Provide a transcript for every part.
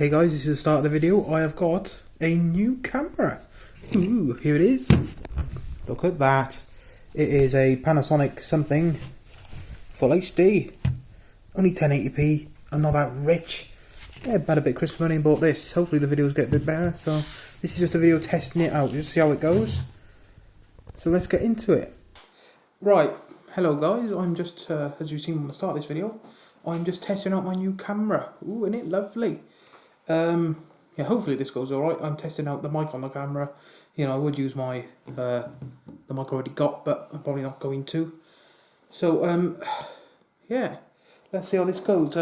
Hey guys, this is the start of the video. I have got a new camera. Ooh, here it is. Look at that. It is a Panasonic something Full HD. Only 1080p. I'm not that rich. Yeah, had a bit of Christmas money and bought this. Hopefully the videos get a bit better. So this is just a video testing it out. Just see how it goes. So let's get into it. Right. Hello guys. I'm just, as you've seen from the start of this video, I'm just testing out my new camera. Ooh, isn't it lovely? Yeah, hopefully this goes alright. I'm testing out the mic on the camera. You know, I would use my the mic I already got, but I'm probably not going to. So, yeah, let's see how this goes.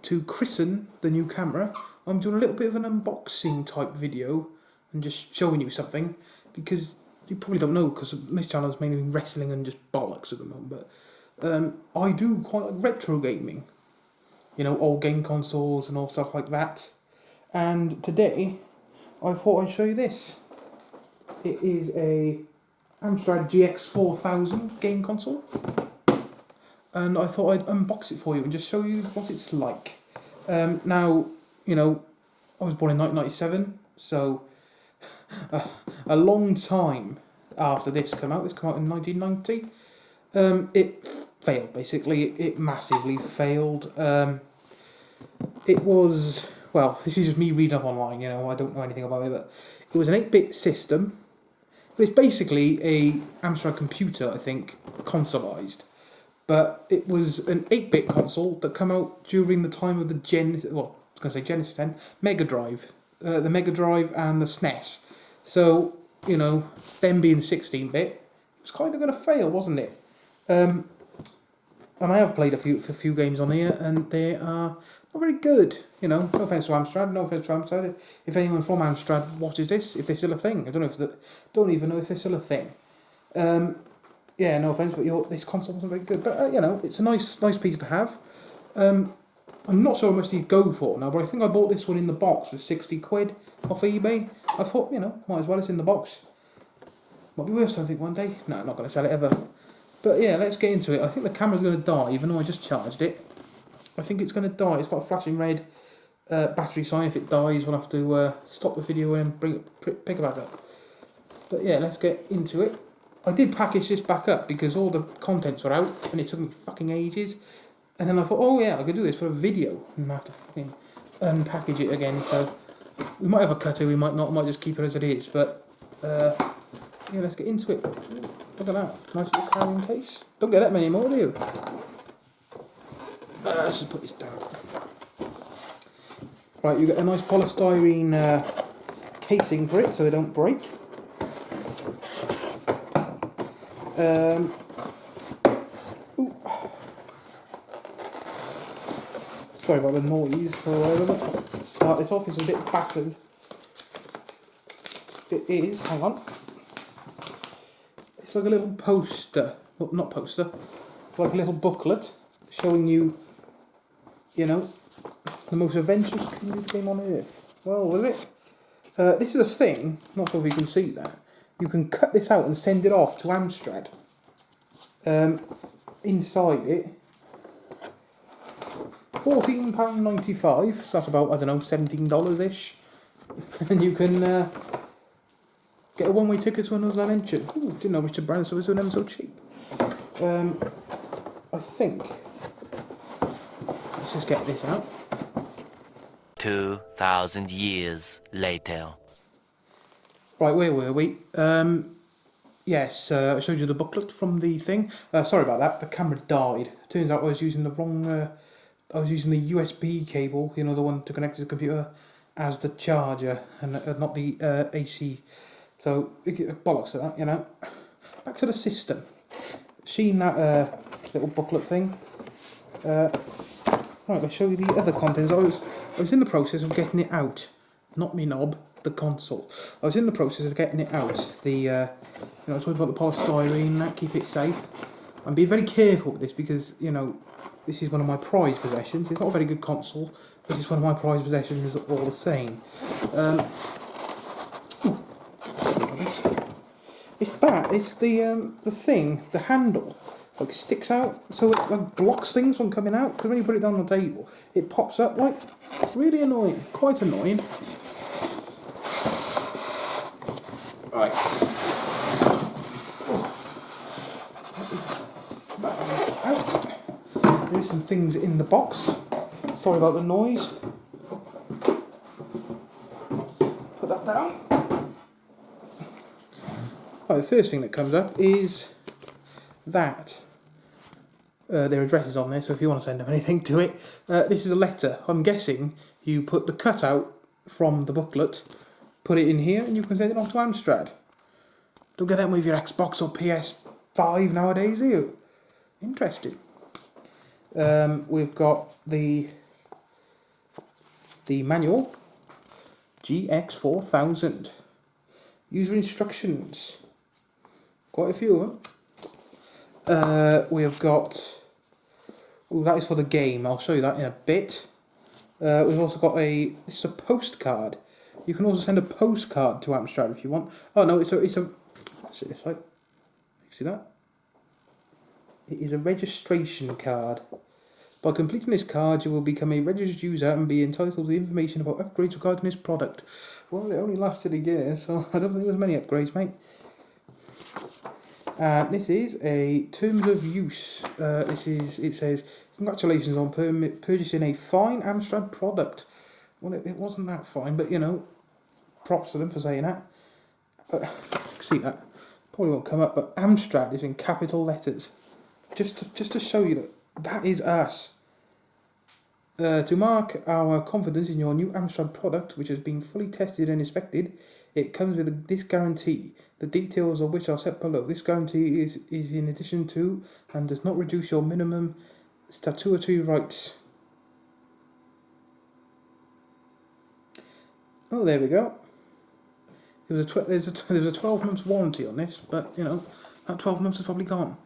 To christen the new camera, I'm doing a little bit of an unboxing type video and just showing you something, because you probably don't know, because this channel is mainly wrestling and just bollocks at the moment, but I do quite like retro gaming. You know, old game consoles and all stuff like that. And today, I thought I'd show you this. It is a Amstrad GX4000 game console. And I thought I'd unbox it for you and just show you what it's like. Now, you know, I was born in 1997, so a long time after this came out. This came out in 1990. It failed, basically. It massively failed. It was, well, this is just me reading up online, you know, I don't know anything about it, but it was an 8-bit system. It's basically a Amstrad computer, I think, consoleized. But it was an 8-bit console that came out during the time of the Genesis 10, Mega Drive. The Mega Drive and the SNES. So, you know, them being 16-bit, it was kind of going to fail, wasn't it? And I have played a few games on here, and they are not very good. You know, no offense to Amstrad, no offense to Amstrad. If anyone from Amstrad watches this, if they're still a thing, I don't know if don't even know if they're still a thing. Yeah, no offense, but this console wasn't very good. But you know, it's a nice piece to have. I'm not sure how much these go for now, but I think I bought this one in the box for 60 quid off eBay. I thought, you know, might as well, it's in the box. Might be worth something one day. No, I'm not going to sell it ever. But yeah, let's get into it. I think the camera's going to die, even though I just charged it. I think it's going to die. It's got a flashing red battery sign. If it dies, we'll have to stop the video and pick it back up. But yeah, let's get into it. I did package this back up because all the contents were out, and it took me fucking ages. And then I thought, oh yeah, I could do this for a video, and I have to fucking unpackage it again. So we might have a cutter, we might not. I might just keep it as it is. But yeah, let's get into it. Look at that, nice little carrying case. Don't get that many more, do you? Let's just put this down. Right, you get a nice polystyrene casing for it so they don't break. Ooh. Sorry about the noise. Start this off, it's a bit battered. It is, hang on. It's like a little poster, well, not poster, it's like a little booklet showing you, you know, the most adventurous computer game on earth. Well, was it? This is a thing, not sure if you can see that. You can cut this out and send it off to Amstrad. Inside it, £14.95, so that's about, I don't know, $17-ish. And you can get a one-way ticket to another dimension. Ooh, didn't know Richard Branson was doing them so cheap. I think, let's just get this out. 2,000 years later. Right, where were we? Yes, I showed you the booklet from the thing. Sorry about that, the camera died. Turns out I was using the wrong, I was using the USB cable, you know, the one to connect to the computer, as the charger, and not the AC. So, bollocks to that, you know. Back to the system. Seen that little booklet thing. Right, let's show you the other contents. I was in the process of getting it out. Not me knob, the console. I was in the process of getting it out. The, you know, I talked about the polystyrene and that, keep it safe. I'm being very careful with this because, you know, this is one of my prized possessions. It's not a very good console, but it's one of my prized possessions all the same. It's the thing, the handle, like sticks out, so it like blocks things from coming out. Because when you put it down on the table, it pops up like, Really annoying. Quite annoying. Right. That is out. There's some things in the box. Sorry about the noise. Put that down. Right, the first thing that comes up is that. Their address is on there, so if you want to send them anything to it. This is a letter. I'm guessing you put the cutout from the booklet, put it in here, and you can send it off to Amstrad. Don't get that with your Xbox or PS5 nowadays, do you? Interesting. We've got the manual, GX4000. User instructions. Quite a few of them. We've got... Oh, that is for the game. I'll show you that in a bit. We've also got this is a postcard. You can also send a postcard to Amstrad if you want. Oh no, it's a actually, it's like, you see that? It is a registration card. By completing this card, you will become a registered user and be entitled to the information about upgrades regarding this product. Well, it only lasted a year, so I don't think there was many upgrades, mate. This is a terms of use. It says, congratulations on purchasing a fine Amstrad product. Well, it wasn't that fine, but you know, props to them for saying that. See that? Probably won't come up, but Amstrad is in capital letters. Just to show you that is us. To mark our confidence in your new Amstrad product, which has been fully tested and inspected, it comes with this guarantee, the details of which are set below. This guarantee is in addition to and does not reduce your minimum statutory rights. Oh, there we go. There's a 12 months warranty on this, but you know that 12 months is probably gone.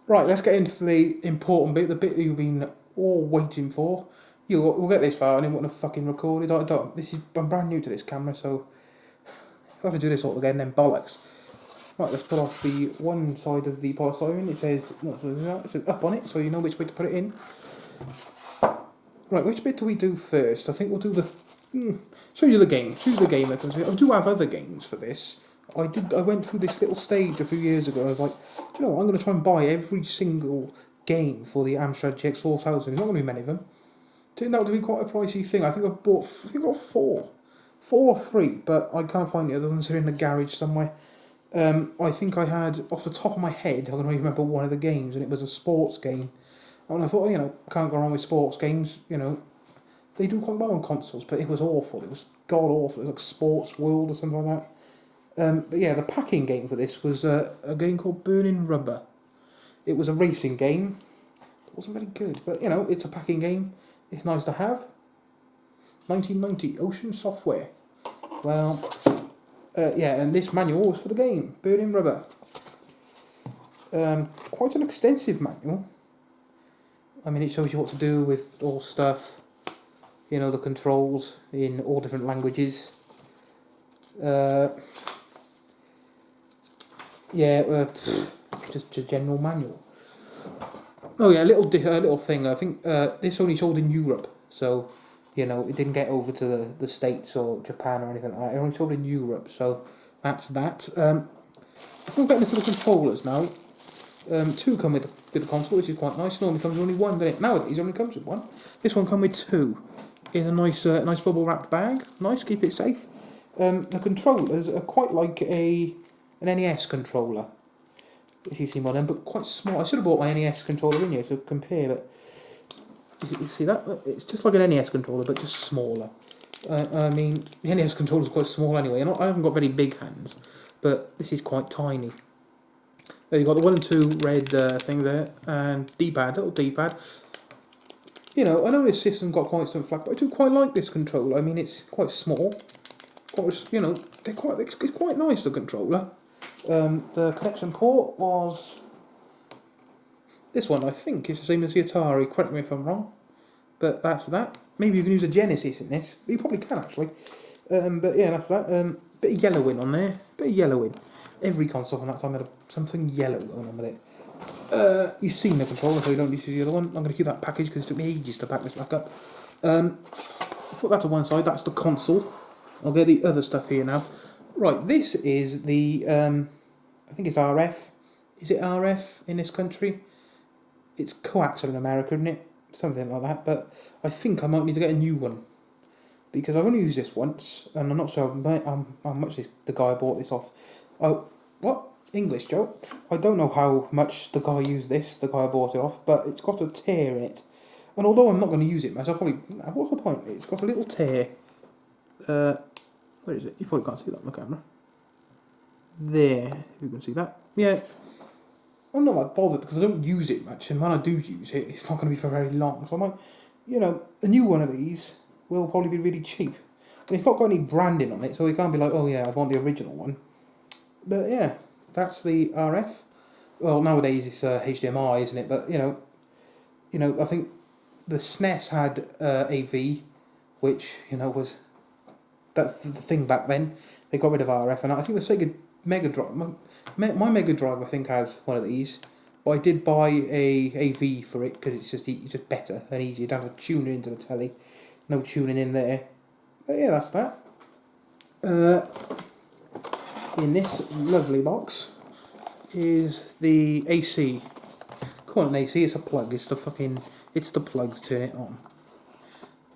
Right, let's get into the important bit, the bit that you've been all waiting for. We'll get this far and it wouldn't have fucking recorded. I'm brand new to this camera, so if I have to do this all again, then bollocks. Right, let's put off the one side of the polystyrene. It says up on it, so you know which way to put it in. Right, which bit do we do first? I think we'll do the... show you the game. Choose the game that comes with it. I do have other games for this. I went through this little stage a few years ago. I was like, do you know what? I'm going to try and buy every single game for the Amstrad GX4000. There's not going to be many of them. Turned out to be quite a pricey thing. I think I got 4 or 3, but I can't find the other ones. They're in the garage somewhere. I think I had, off the top of my head, I can only remember one of the games, and it was a sports game. And I thought, you know, can't go wrong with sports games, you know. They do quite well on consoles, but it was awful. It was god awful. It was like Sports World or something like that. But yeah, the packing game for this was a game called Burning Rubber. It was a racing game. It wasn't very good, but you know, it's a packing game. It's nice to have. 1990, Ocean Software. Well, yeah, and this manual was for the game, Burning Rubber. Quite an extensive manual. I mean, it shows you what to do with all stuff. You know, the controls in all different languages. Just a general manual. Oh yeah, a little thing. I think this only sold in Europe, so you know it didn't get over to the States or Japan or anything like that. It only sold in Europe, so that's that. We'll get into the controllers now. 2 come with the console, which is quite nice. Normally comes with only 1, doesn't it? Nowadays, it only comes with 1. This one comes with 2 in a nice bubble wrapped bag. Nice, keep it safe. The controllers are quite like an NES controller. If you've seen one of them, but quite small. I should have bought my NES controller in here to compare, but you see that? It's just like an NES controller, but just smaller. I mean, the NES controller is quite small anyway. I haven't got very big hands, but this is quite tiny. There you've got the 1 and 2 red thing there, and D-pad, little D-pad. You know, I know this system got quite some flack, but I do quite like this controller. I mean, it's quite small. You know, it's quite nice, the controller. The connection port was this one, I think. It's the same as the Atari, correct me if I'm wrong. But that's that. Maybe you can use a Genesis in this. You probably can, actually. But yeah, that's that. Bit of yellowing on there. Bit of yellowing. Every console from that time had something yellow going on with it. You've seen the controller, so you don't need to see the other one. I'm going to keep that package because it took me ages to pack this back up. put that to one side. That's the console. I'll get the other stuff here now. Right, this is the, I think it's RF. Is it RF in this country? It's coaxial in America, isn't it? Something like that. But I think I might need to get a new one, because I've only used this once, and I'm not sure how much the guy bought this off. Oh, what? English, Joe? I don't know how much the guy used this, the guy I bought it off, but it's got a tear in it. And although I'm not going to use it much, I'll probably... What's the point? It's got a little tear. Where is it? You probably can't see that on the camera. There, if you can see that. Yeah. I'm not that bothered because I don't use it much, and when I do use it, it's not going to be for very long. So I might, you know, a new one of these will probably be really cheap. And it's not got any branding on it, so you can't be like, oh yeah, I want the original one. But yeah, that's the RF. Well, nowadays it's HDMI, isn't it? But you know, I think the SNES had AV, which was that's the thing back then. They got rid of RF, and I think the Sega Mega Drive, my Mega Drive, I think has one of these. But I did buy a AV for it because it's just better and easier. You don't have to tune it into the telly. No tuning in there. But yeah, that's that. In this lovely box is the AC. Call it an AC, it's a plug. It's the plug to turn it on.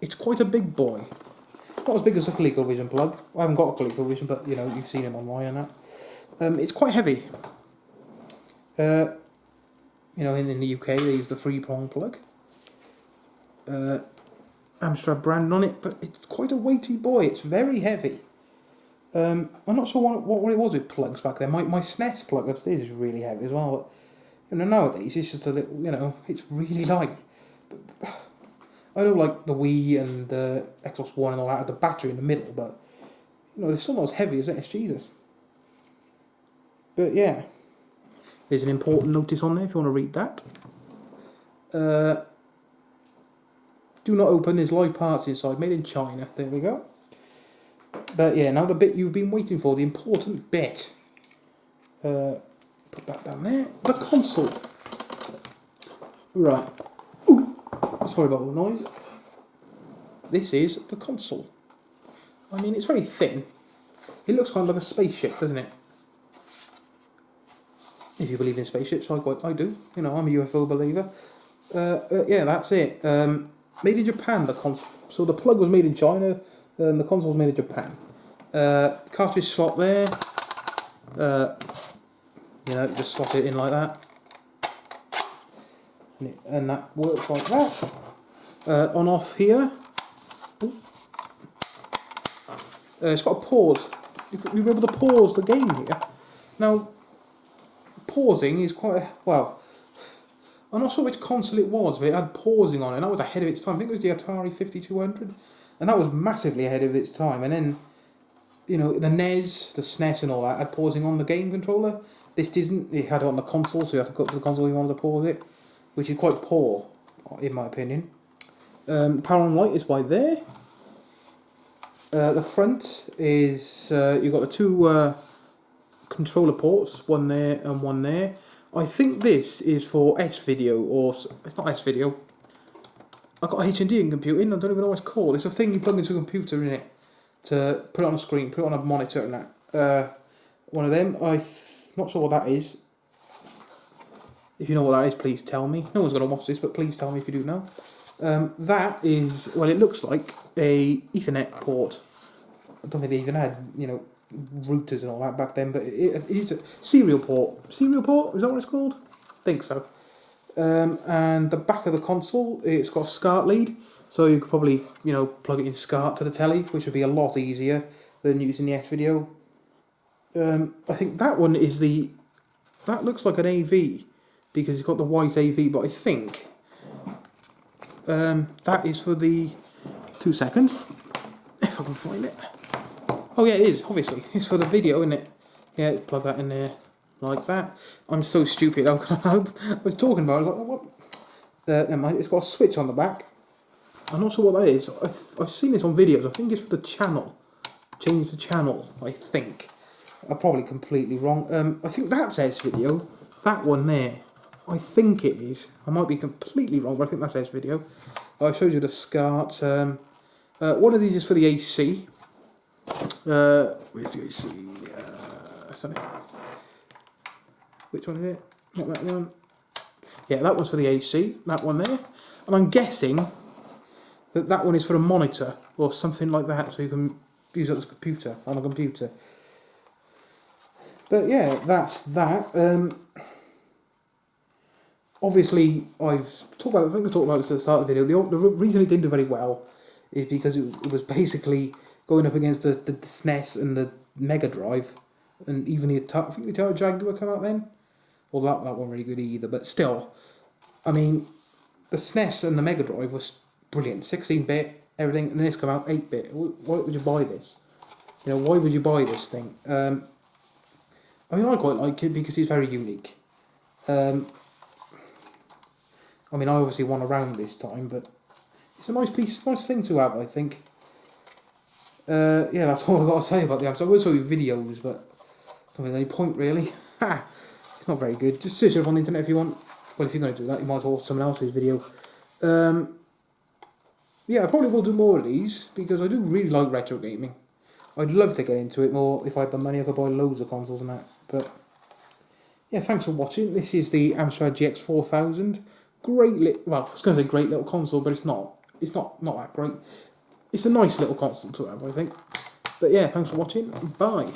It's quite a big boy. Not as big as a ColecoVision plug. I haven't got a ColecoVision, but you've seen them online and that. It's quite heavy. In the UK they use the 3-prong plug. Amstrad brand on it, but it's quite a weighty boy. It's very heavy. I'm not sure what it was with plugs back then. My SNES plug upstairs is really heavy as well. But, nowadays it's just a little, it's really light. But, I know like the Wii and the Xbox One and all that had the battery in the middle, but they're still not as heavy as this. Jesus. But yeah, there's an important notice on there if you want to read that. Do not open, there's live parts inside, made in China. There we go. But yeah, now the bit you've been waiting for, the important bit. Put that down there. The console. Right. Ooh. Sorry about all the noise. This is the console. I mean, it's very thin. It looks kind of like a spaceship, doesn't it? If you believe in spaceships, I do. I'm a UFO believer. Yeah, that's it. Made in Japan, the console. So the plug was made in China, and the console was made in Japan. Cartridge slot there. Just slot it in like that. And that works like that. On off here. It's got a pause. You'll be able to pause the game here. Now, pausing is quite I'm not sure which console it was, but it had pausing on it, and that was ahead of its time. I think it was the Atari 5200, and that was massively ahead of its time. And then, the NES, the SNES and all that had pausing on the game controller. This didn't. It had it on the console, so you had to go to the console if you wanted to pause it, which is quite poor, in my opinion. Power and light is by there. The front is, you've got the two controller ports, one there and one there. I think this is for S-Video, or it's not S-Video. I've got HND in computing, I don't even know what it's called. It's a thing you plug into a computer in it to put it on a screen, put it on a monitor and that. One of them, I'm not sure what that is. If you know what that is, please tell me. No one's going to watch this, but please tell me if you do know. That is, well, it looks like a Ethernet port. I don't think they even had, routers and all that back then, but it is a serial port. Serial port? Is that what it's called? I think so. And the back of the console, it's got a SCART lead, so you could probably, plug it in SCART to the telly, which would be a lot easier than using the S-Video. I think that one is that looks like an AV, because it's got the white AV, but I think that is for the 2 seconds, if I can find it. Oh yeah, it is, obviously. It's for the video, isn't it? Yeah, plug that in there like that. I'm so stupid. I was talking about it, I was like, what? Never mind, it's got a switch on the back. I'm not sure what that is. I've seen this on videos. I think it's for the channel. Change the channel, I think. I'm probably completely wrong. I think that's S-Video. That one there. I think it is. I might be completely wrong, but I think that's S-Video. I showed you the SCART. One of these is for the AC. Where's the AC? Which one is it? Not that one. Yeah, that one's for the AC. That one there. And I'm guessing that one is for a monitor or something like that, so you can use it as a computer, on a computer. But yeah, that's that. Obviously, I think I talked about this at the start of the video. The reason it didn't do very well is because it was basically going up against the SNES and the Mega Drive, and even I think the Atari Jaguar came out then. Well, that wasn't really good either, but still, I mean, the SNES and the Mega Drive was brilliant, 16-bit, everything, and then this come out 8-bit. Why would you buy this? You know, why would you buy this thing? I mean, I quite like it because it's very unique. I mean, I obviously won around this time, but it's a nice thing to have, I think. Yeah, that's all I've got to say about the Amstrad. I will show you videos, but I don't think there's any point, really. It's not very good. Just search it up on the internet if you want. Well, if you're going to do that, you might as well watch someone else's video. Yeah, I probably will do more of these, because I do really like retro gaming. I'd love to get into it more. If I had the money, I could buy loads of consoles and that. But yeah, thanks for watching. This is the Amstrad GX4000. Well, I was going to say great little console, but it's not. It's not that great. It's a nice little console to have, I think. But yeah, thanks for watching. Bye.